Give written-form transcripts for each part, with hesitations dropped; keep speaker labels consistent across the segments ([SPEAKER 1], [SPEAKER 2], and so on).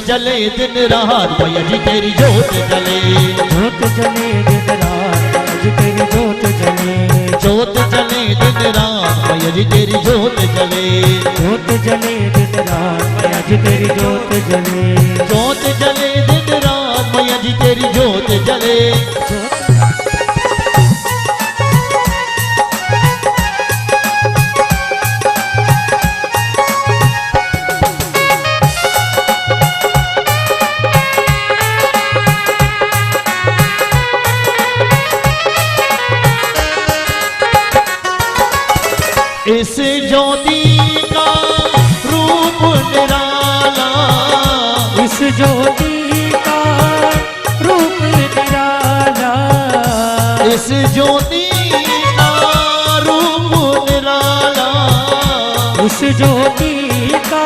[SPEAKER 1] जले दिन रात मैया जी तेरी जोत जले।
[SPEAKER 2] जोत जले दिन रात मैया जी तेरी जोत जले।
[SPEAKER 1] जोत जले दिन रात मैया जी तेरी जोत जले।
[SPEAKER 2] जोत जले दिन रात मैया जी तेरी जोत जले।
[SPEAKER 1] जोत जले दिन रात मैया जी तेरी जोत जले। इस ज्योति का रूप निराला।
[SPEAKER 2] इस ज्योति का रूप निराला।
[SPEAKER 1] इस ज्योति का रूप निराला।
[SPEAKER 2] इस ज्योति का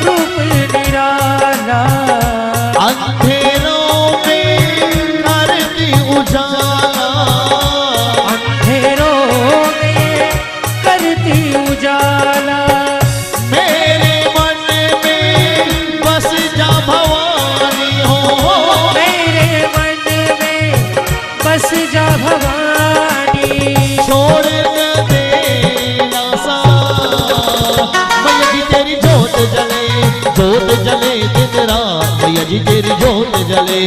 [SPEAKER 2] रूप निराला।
[SPEAKER 1] अंधेरों में करती उजाला।
[SPEAKER 2] अंधेरों में करती उजाला।
[SPEAKER 1] मेरे मन में बस जा भवानी हो।
[SPEAKER 2] मेरे मन में बस जा भवानी।
[SPEAKER 1] छोड़ न देना सा मैया जी तेरी जोत जले। जोत जले दिन रात मैया जी तेरी जोत जले।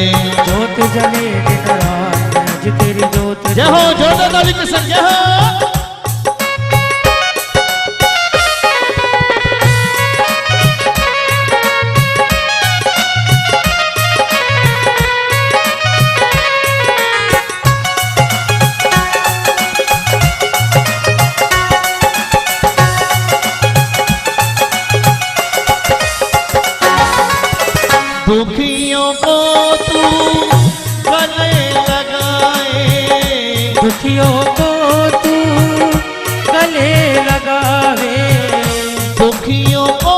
[SPEAKER 2] जोत जले दिन रात मैया जी तेरी जोत
[SPEAKER 1] जय हो जोत दालिक संजय हो। दुखियों को तू गले लगाए।
[SPEAKER 2] दुखियों को तू गले लगावे।
[SPEAKER 1] दुखियों को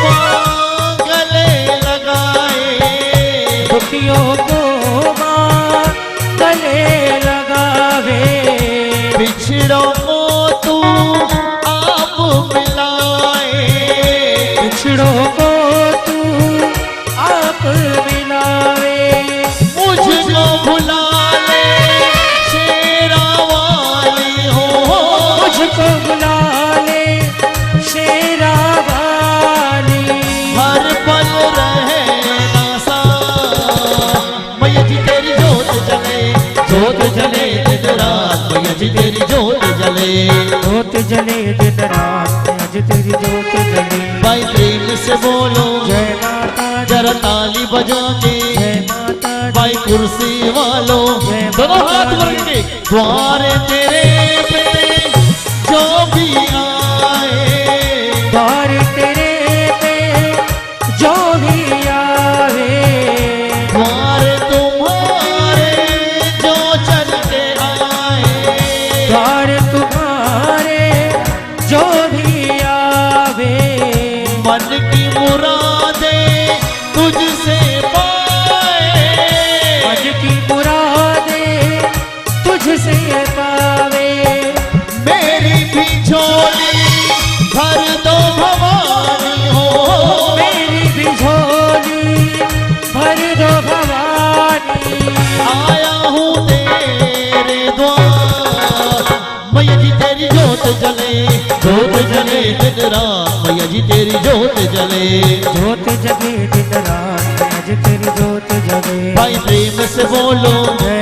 [SPEAKER 1] माँ गले लगाए।
[SPEAKER 2] दुखियों को माँ गले लगावे।
[SPEAKER 1] बिछड़ों को तू आप मिलाए।
[SPEAKER 2] बिछड़ों को तू आप मिलावे।
[SPEAKER 1] मुझको भुला ले शेरा वाली हो।
[SPEAKER 2] मुझको बुला ले शेरा वाली।
[SPEAKER 1] हर पल रहना सा मैया जी तेरी जोत जले। जोत जले दिन रात मैया जी तेरी जोत जले।
[SPEAKER 2] जोत जले दिन रात मैया जी तेरी जोत जले।
[SPEAKER 1] भाई प्रेम से बोलो
[SPEAKER 2] जय माता दी।
[SPEAKER 1] जरा ताली बजा के।
[SPEAKER 2] जय माता दी।
[SPEAKER 1] भाई कुर्सी वालों
[SPEAKER 2] जय
[SPEAKER 1] दोनों
[SPEAKER 2] माता
[SPEAKER 1] हाथ बढ़ के द्वारे तेरे पे जो भी आए।
[SPEAKER 2] द्वार तेरे पे जो भी आवे।
[SPEAKER 1] द्वार तुम्हारे जो चल के आए।
[SPEAKER 2] द्वार तुम्हारे जो भी आवे।
[SPEAKER 1] मन की मुरादें तुझसे पाए।
[SPEAKER 2] मन की मुरादें तुझसे पावे।
[SPEAKER 1] मेरी भी झोली भर दो भवानी हो।
[SPEAKER 2] मेरी भी झोली भर दो भवानी।
[SPEAKER 1] आया हूँ तेरे द्वार मैया जी तेरी जोत जले। जोत जले दिन रात मैया जी तेरी जोत जले।
[SPEAKER 2] जोत जगे दिन रात मैया जी तेरी जोत जगे।
[SPEAKER 1] भाई प्रेम से बोलो
[SPEAKER 2] जय